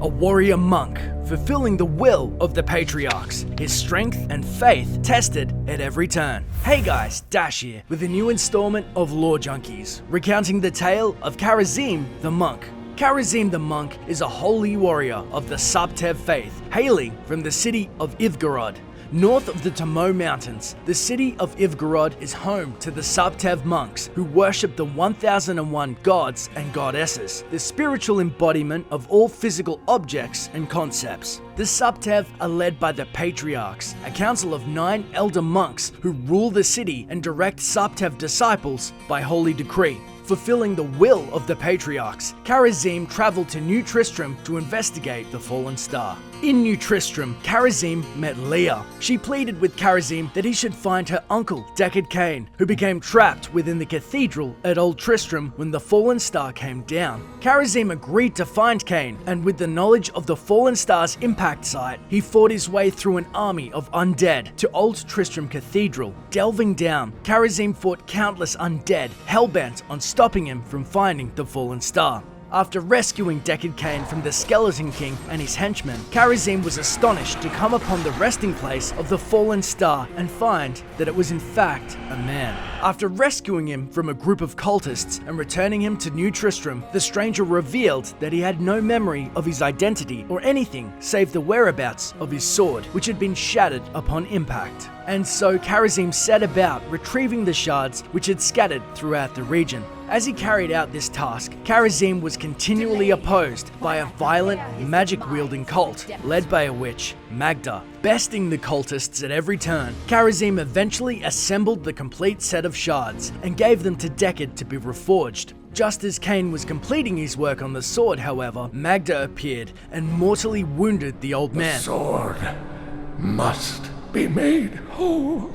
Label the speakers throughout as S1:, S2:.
S1: a warrior monk, fulfilling the will of the patriarchs, his strength and faith tested at every turn. Hey guys, Dash here with a new installment of Lore Junkies, recounting the tale of Kharazim the Monk. Kharazim the Monk is a holy warrior of the sahptev faith, hailing from the city of Ivgorod. North of the Tomo Mountains, the city of Ivgorod is home to the sahptev monks who worship the 1001 gods and goddesses, the spiritual embodiment of all physical objects and concepts. The sahptev are led by the patriarchs, a council of 9 elder monks who rule the city and direct sahptev disciples by holy decree. Fulfilling the will of the patriarchs, Kharazim traveled to New Tristram to investigate the fallen star. In New Tristram, Kharazim met Leah. She pleaded with Kharazim that he should find her uncle, Deckard Cain, who became trapped within the cathedral at Old Tristram when the fallen star came down. Kharazim agreed to find Cain, and with the knowledge of the fallen star's impact site, he fought his way through an army of undead to Old Tristram Cathedral. Delving down, Kharazim fought countless undead, hellbent on stopping him from finding the fallen star. After rescuing Deckard Cain from the Skeleton King and his henchmen, Kharazim was astonished to come upon the resting place of the fallen star and find that it was in fact a man. After rescuing him from a group of cultists and returning him to New Tristram, the stranger revealed that he had no memory of his identity or anything save the whereabouts of his sword, which had been shattered upon impact. And so Kharazim set about retrieving the shards which had scattered throughout the region. As he carried out this task, Kharazim was continually opposed by a violent, magic-wielding cult led by a witch, Magda. Besting the cultists at every turn, Kharazim eventually assembled the complete set of shards and gave them to Deckard to be reforged. Just as Cain was completing his work on the sword, however, Magda appeared and mortally wounded the old man.
S2: The sword must be made whole.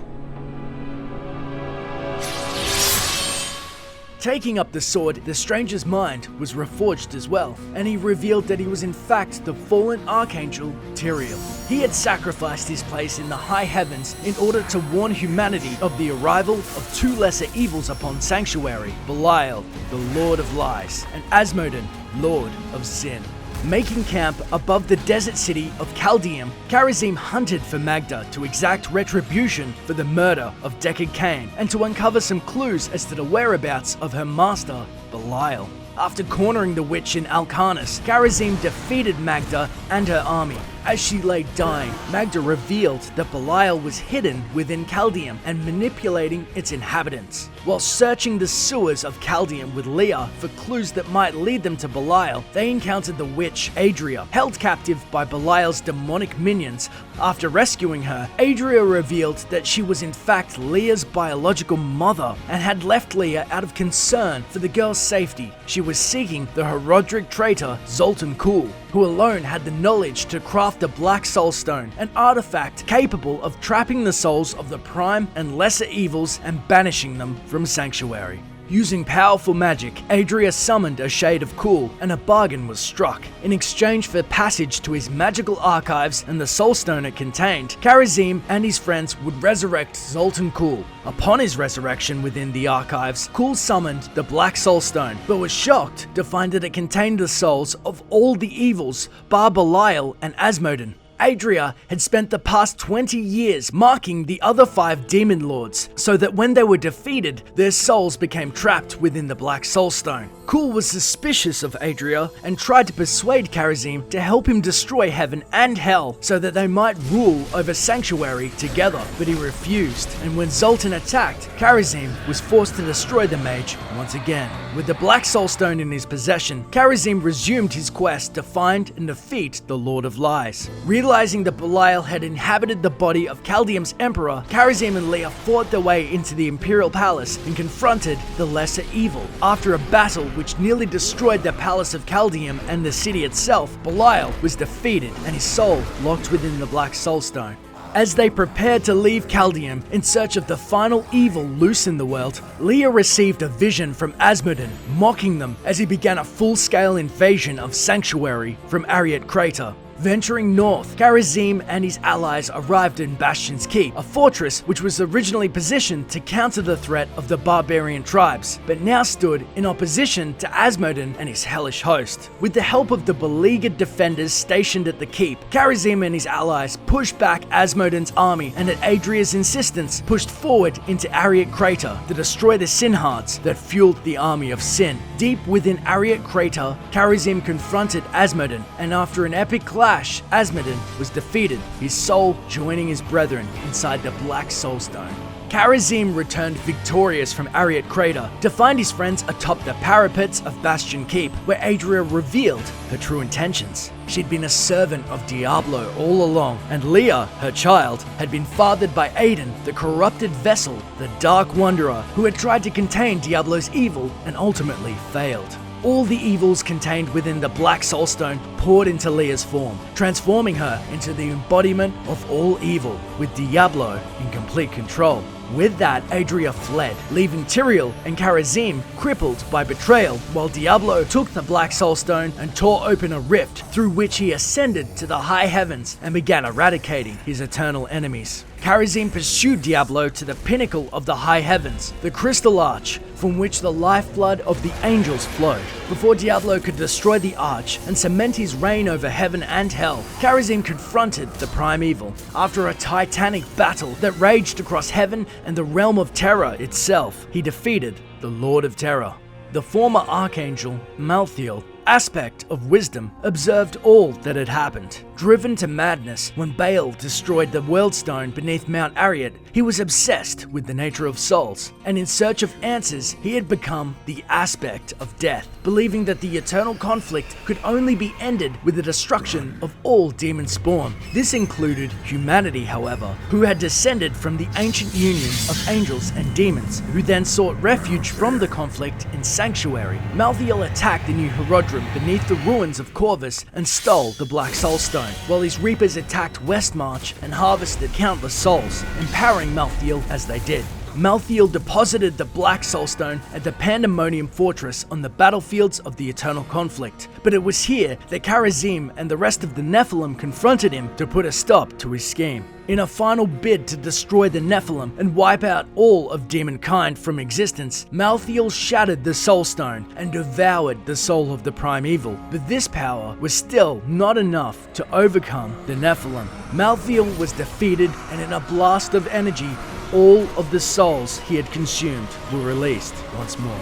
S1: Taking up the sword, the stranger's mind was reforged as well, and he revealed that he was in fact the fallen archangel Tyrael. He had sacrificed his place in the high heavens in order to warn humanity of the arrival of 2 lesser evils upon Sanctuary, Belial, the Lord of Lies, and Asmodin, Lord of Sin. Making camp above the desert city of Chaldeum, Kharazim hunted for Magda to exact retribution for the murder of Deckard Cain and to uncover some clues as to the whereabouts of her master, Belial. After cornering the witch in Alcarnus, Kharazim defeated Magda and her army. As she lay dying, Magda revealed that Belial was hidden within Chaldeum and manipulating its inhabitants. While searching the sewers of Chaldeum with Leah for clues that might lead them to Belial, they encountered the witch Adria, held captive by Belial's demonic minions. After rescuing her, Adria revealed that she was in fact Leah's biological mother and had left Leah out of concern for the girl's safety. She was seeking the Herodric traitor Zoltan Kull, who alone had the knowledge to craft the Black Soulstone, an artifact capable of trapping the souls of the prime and lesser evils and banishing them from Sanctuary. Using powerful magic, Adria summoned a shade of Kull, and a bargain was struck. In exchange for passage to his magical archives and the soulstone it contained, Kharazim and his friends would resurrect Zoltan Kull. Upon his resurrection within the archives, Kull summoned the Black Soulstone, but was shocked to find that it contained the souls of all the evils, bar Belial and Asmodin. Adria had spent the past 20 years marking the other 5 demon lords, so that when they were defeated, their souls became trapped within the Black Soulstone. Kull was suspicious of Adria and tried to persuade Kharazim to help him destroy heaven and hell so that they might rule over Sanctuary together, but he refused, and when Zoltan attacked, Kharazim was forced to destroy the mage once again. With the Black Soulstone in his possession, Kharazim resumed his quest to find and defeat the Lord of Lies. Realizing that Belial had inhabited the body of Chaldeum's emperor, Kharazim and Leah fought their way into the imperial palace and confronted the lesser evil. After a battle which nearly destroyed the palace of Chaldeum and the city itself, Belial was defeated and his soul locked within the Black Soulstone. As they prepared to leave Chaldeum in search of the final evil loose in the world, Leah received a vision from Asmodin, mocking them as he began a full-scale invasion of Sanctuary from Ariat Crater. Venturing north, Kharazim and his allies arrived in Bastion's Keep, a fortress which was originally positioned to counter the threat of the barbarian tribes, but now stood in opposition to Asmodin and his hellish host. With the help of the beleaguered defenders stationed at the keep, Kharazim and his allies pushed back Asmodin's army and at Adria's insistence pushed forward into Ariat Crater to destroy the Sin Hearts that fueled the army of Sin. Deep within Ariat Crater, Kharazim confronted Asmodin, and after an epic clash, Asmodin was defeated, his soul joining his brethren inside the Black Soulstone. Kharazim returned victorious from Ariat Crater to find his friends atop the parapets of Bastion Keep, where Adria revealed her true intentions. She'd been a servant of Diablo all along, and Leah, her child, had been fathered by Aiden, the corrupted vessel, the Dark Wanderer, who had tried to contain Diablo's evil and ultimately failed. All the evils contained within the Black Soulstone poured into Leah's form, transforming her into the embodiment of all evil, with Diablo in complete control. With that, Adria fled, leaving Tyrael and Kharazim crippled by betrayal, while Diablo took the Black Soulstone and tore open a rift through which he ascended to the high heavens and began eradicating his eternal enemies. Kharazim pursued Diablo to the pinnacle of the high heavens, the Crystal Arch, from which the lifeblood of the angels flowed. Before Diablo could destroy the arch and cement his reign over heaven and hell, Kharazim confronted the primeval. After a titanic battle that raged across heaven and the realm of terror itself, he defeated the Lord of Terror. The former archangel, Malthael, aspect of wisdom, observed all that had happened. Driven to madness when Baal destroyed the Worldstone beneath Mount Ariat, he was obsessed with the nature of souls, and in search of answers, he had become the aspect of death, believing that the eternal conflict could only be ended with the destruction of all demon spawn. This included humanity, however, who had descended from the ancient union of angels and demons, who then sought refuge from the conflict in Sanctuary. Malthael attacked the new Herodrum beneath the ruins of Corvus and stole the Black Soulstone, while his Reapers attacked Westmarch and harvested countless souls, empowering Malthael as they did. Malthael deposited the Black Soulstone at the Pandemonium Fortress on the battlefields of the Eternal Conflict, but it was here that Kharazim and the rest of the Nephalem confronted him to put a stop to his scheme. In a final bid to destroy the Nephalem and wipe out all of demonkind from existence, Malthael shattered the Soulstone and devoured the soul of the primeval, but this power was still not enough to overcome the Nephalem. Malthael was defeated, and in a blast of energy, all of the souls he had consumed were released once more.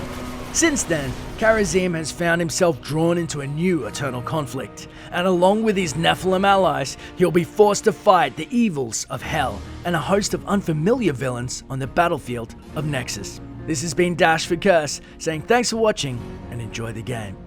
S1: Since then, Kharazim has found himself drawn into a new eternal conflict, and along with his Nephalem allies, he'll be forced to fight the evils of hell and a host of unfamiliar villains on the battlefield of Nexus. This has been Dash for Curse, saying thanks for watching and enjoy the game.